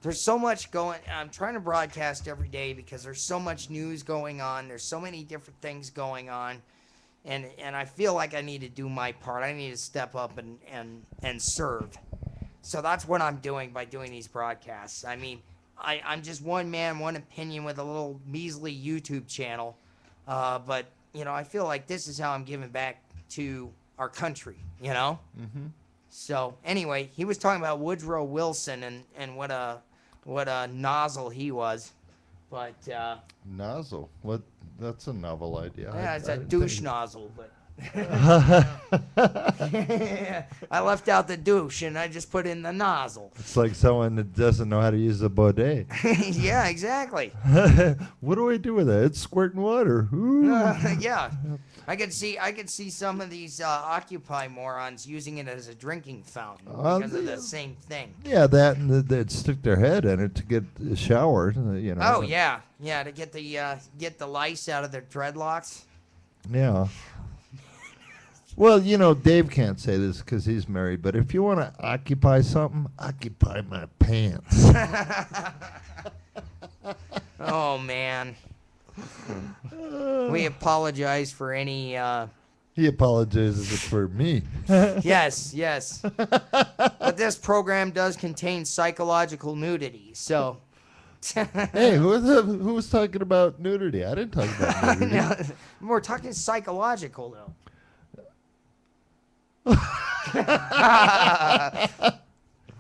there's so much going. I'm trying to broadcast every day because there's so much news going on. There's so many different things going on, and I feel like I need to do my part. I need to step up and serve. So that's what I'm doing by doing these broadcasts. I mean, I'm just one man, one opinion with a little measly YouTube channel. But, I feel like this is how I'm giving back to our country. Mm-hmm. So, anyway, he was talking about Woodrow Wilson and what a nozzle he was. But, Nozzle. What? That's a novel idea. yeah, it's I a didn't douche think- nozzle, but. I left out the douche and I just put in the nozzle. It's like someone that doesn't know how to use a bidet. Yeah, exactly. What do I do with that? It's squirting water. Ooh. Yeah, I could see some of these Occupy morons using it as a drinking fountain because of the same thing. Yeah, that and they'd stick their head in it to get showered. Oh yeah, to get the lice out of their dreadlocks. Yeah. Well, Dave can't say this because he's married, but if you want to occupy something, occupy my pants. Oh man, we apologize for any. He apologizes for me. Yes. But this program does contain psychological nudity, so. Hey, who was talking about nudity? I didn't talk about nudity. No, we're talking psychological though.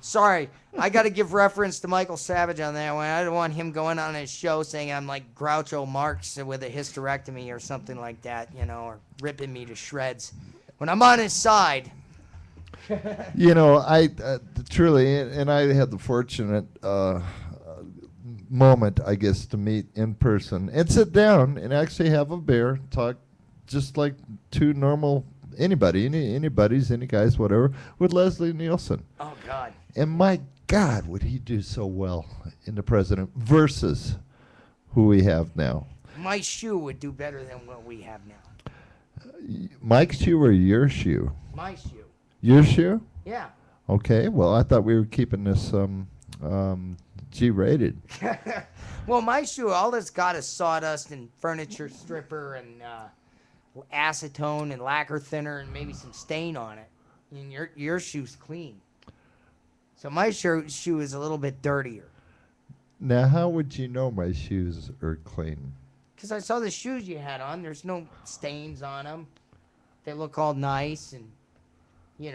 Sorry, I got to give reference to Michael Savage on that one. I don't want him going on his show saying I'm like Groucho Marx with a hysterectomy or something like that, or ripping me to shreds. When I'm on his side. I truly, and I had the fortunate moment, I guess, to meet in person and sit down and actually have a beer, talk just like two normal anybody, any buddies, any guys, whatever, with Leslie Nielsen. Oh, God. And my God, would he do so well in the president versus who we have now? My shoe would do better than what we have now. Mike's shoe or your shoe? My shoe. Your shoe? Yeah. Okay. Well, I thought we were keeping this G-rated. Well, my shoe, all it's got is sawdust and furniture stripper and acetone and lacquer thinner and maybe some stain on it. And your shoe's clean. So my shoe is a little bit dirtier. Now, how would you know my shoes are clean? Because I saw the shoes you had on. There's no stains on them. They look all nice and, they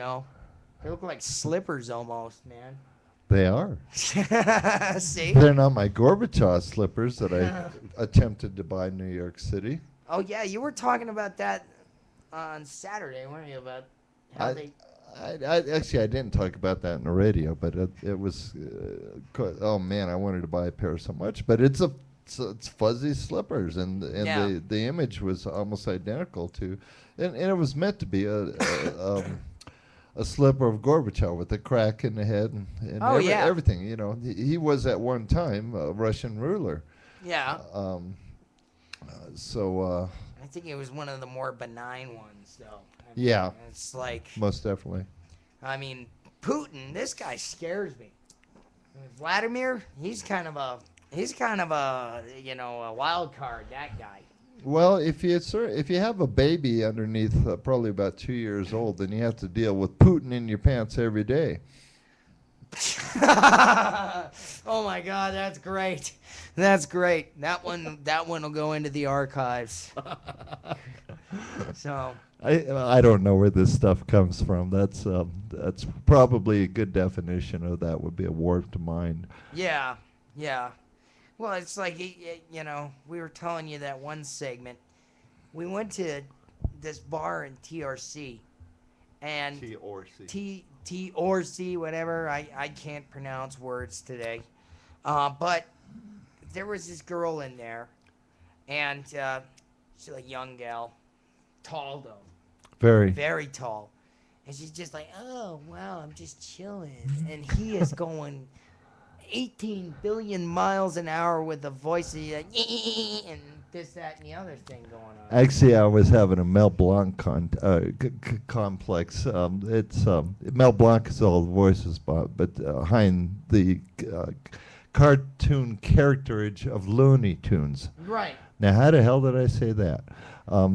look like slippers almost, man. They are. See? They're not my Gorbachev slippers that I attempted to buy in New York City. Oh, yeah, you were talking about that on Saturday, weren't you, about how they... Actually, I didn't talk about that in the radio, but it was, oh man, I wanted to buy a pair so much. But it's fuzzy slippers, and the image was almost identical to, and it was meant to be a slipper of Gorbachev with a crack in the head and everything. He was at one time a Russian ruler. Yeah. So. I think it was one of the more benign ones, though. Yeah. It's like... Most definitely. I mean, Putin, this guy scares me. Vladimir, he's kind of a a wild card, that guy. Well, if you have a baby underneath probably about 2 years old, then you have to deal with Putin in your pants every day. Oh my God, that's great. That's great. That one will go into the archives. So I don't know where this stuff comes from. That's probably a good definition of that would be a warped mind. Yeah. Well, it's like we were telling you that one segment. We went to this bar in TRC, and T-or-C, whatever. I can't pronounce words today. But there was this girl in there, and she's a young gal, tall though. Very. Very tall. And she's just like, oh, wow, I'm just chilling. And he is going 18 billion miles an hour with a voice and this, that, and the other thing going on. Actually, I was having a Mel Blanc complex. Mel Blanc is all the voices, but behind the cartoon characterage of Looney Tunes. Right. Now, how the hell did I say that? I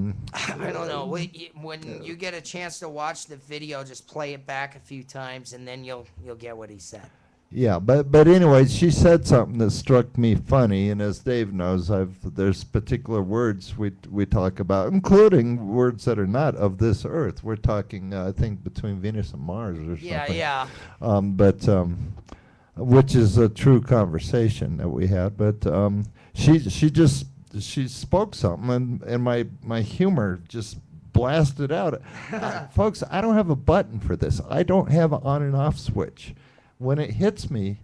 don't know. When you get a chance to watch the video, just play it back a few times, and then you'll get what he said. Yeah, but anyway, she said something that struck me funny, and as Dave knows, there's particular words we talk about, including words that are not of this earth. We're talking, I think, between Venus and Mars or something. Yeah. Which is a true conversation that we had. But she spoke something, and my humor just blasted out. Folks, I don't have a button for this. I don't have an on and off switch. When it hits me,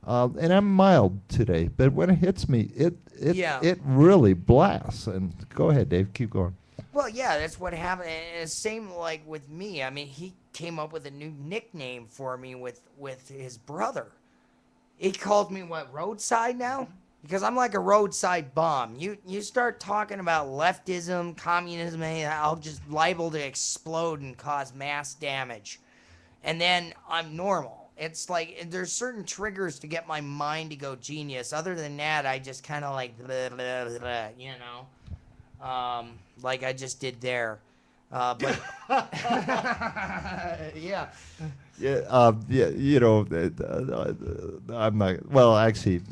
and I'm mild today, but when it hits me, it really blasts. And go ahead, Dave, keep going. Well, yeah, that's what happened. And it's same like with me. I mean, he came up with a new nickname for me with his brother. He called me what, roadside now? Because I'm like a roadside bomb. You start talking about leftism, communism, I'll just liable to explode and cause mass damage. And then I'm normal. It's like there's certain triggers to get my mind to go genius. Other than that, I just kind of like, blah, blah, blah, you know, like I just did there. But yeah. Yeah, you know, I'm not. Well, actually,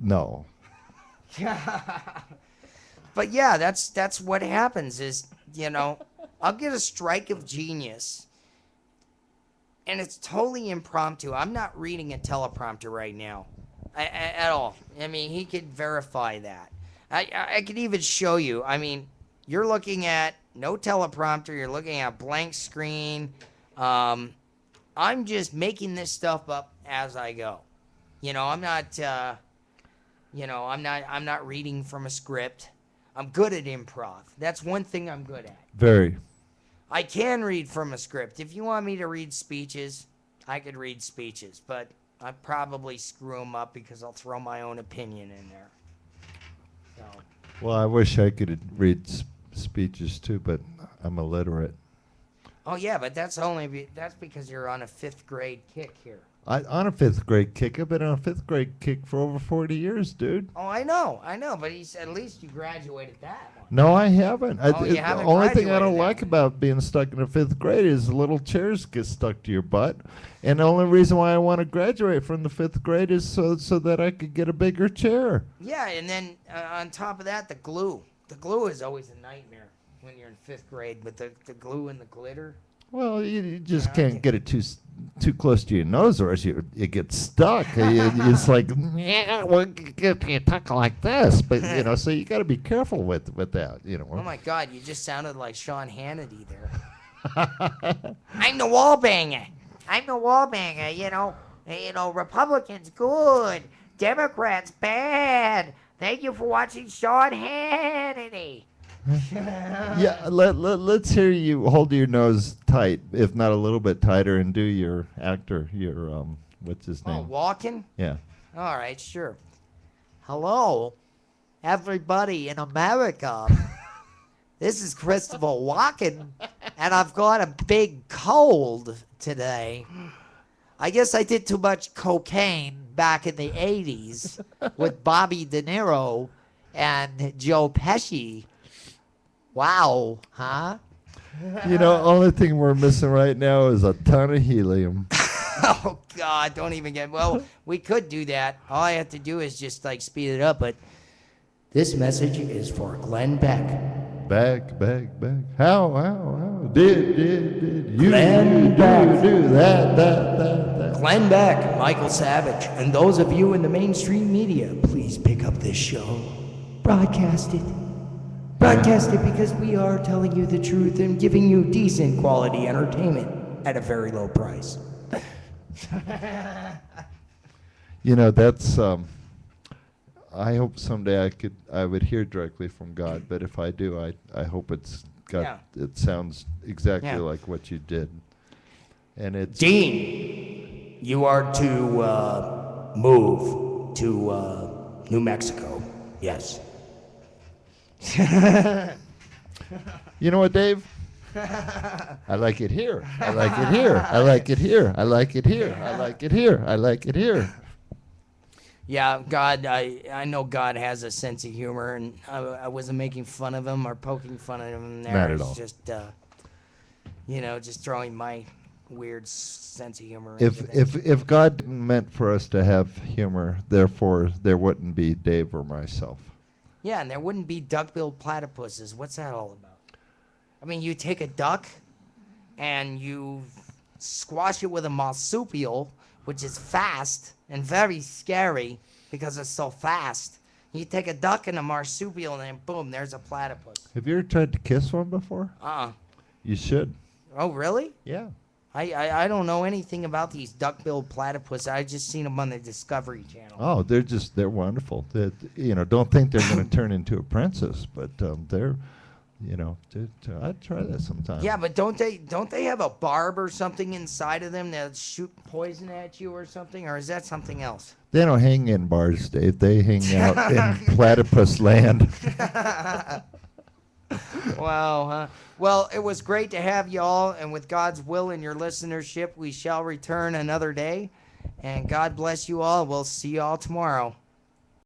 no. But yeah, that's what happens. Is, you know, I'll get a strike of genius. And it's totally impromptu. I'm not reading a teleprompter right now at all. I mean, he could verify that. I could even show you. I mean, you're looking at no teleprompter. You're looking at a blank screen. I'm just making this stuff up as I go. You know, I'm not, I'm not reading from a script. I'm good at improv. That's one thing I'm good at. Very. I can read from a script. If you want me to read speeches, I could read speeches, but I'd probably screw them up because I'll throw my own opinion in there. So. Well, I wish I could read speeches too, but I'm illiterate. Oh yeah, but that's because you're on a 5th grade kick here. On a 5th grade kick. I've been on a 5th grade kick for over 40 years, dude. Oh, I know, but at least you graduated that one. No, I haven't. You haven't. The only thing I don't graduated like that. about being stuck in a 5th grade is the little chairs get stuck to your butt. And the only reason why I want to graduate from the 5th grade is so that I could get a bigger chair. Yeah, and then on top of that, the glue. The glue is always a nightmare when you're in 5th grade, but the glue and the glitter. Well, you just can't get it too close to your nose, or else it gets stuck. It's like, yeah, well, you talk like this, but you know, so you got to be careful with that, you know. Oh my God, you just sounded like Sean Hannity there. I'm the wall banger. You know, Republicans good, Democrats bad. Thank you for watching Sean Hannity. Yeah, let's hear you hold your nose tight, if not a little bit tighter, and do your actor, what's his name? Oh, Walken? Yeah. All right, sure. Hello, everybody in America. This is Christopher Walken, and I've got a big cold today. I guess I did too much cocaine back in the 80s with Bobby De Niro and Joe Pesci. Wow, huh? You know, only thing we're missing right now is a ton of helium. Oh, God, don't even get... Well, we could do that. All I have to do is just, like, speed it up, but this message is for Glenn Beck. Back. How? Did you Glenn Beck. do that? Glenn Beck, Michael Savage, and those of you in the mainstream media, please pick up this show. Broadcast it. Broadcast it because we are telling you the truth and giving you decent quality entertainment at a very low price. You know, that's I hope someday I would hear directly from God, but if I do, I hope it sounds exactly like what you did. And it's Dean, you are to move to New Mexico. Yes. You know what, Dave? I like it here. I like it here. I like it here. I like it here. I like it here. I like it here. Yeah, God, I know God has a sense of humor, and I wasn't making fun of him or poking fun of him there. Not at all. It's just, just throwing my weird sense of humor. If God meant for us to have humor, therefore there wouldn't be Dave or myself. Yeah, and there wouldn't be duck-billed platypuses. What's that all about? I mean, you take a duck and you squash it with a marsupial, which is fast and very scary because it's so fast. You take a duck and a marsupial, and then boom, there's a platypus. Have you ever tried to kiss one before? You should. Oh, really? Yeah. I don't know anything about these duck-billed platypus. I just seen them on the Discovery Channel. Oh, they're wonderful. Don't think they're going to turn into a princess, but I'd try that sometime. Yeah, but don't they have a barb or something inside of them that shoot poison at you or something, or is that something else? They don't hang in bars, Dave. They hang out in platypus land. Wow. Well, it was great to have you all, and with God's will and your listenership, we shall return another day. And God bless you all. We'll see you all tomorrow.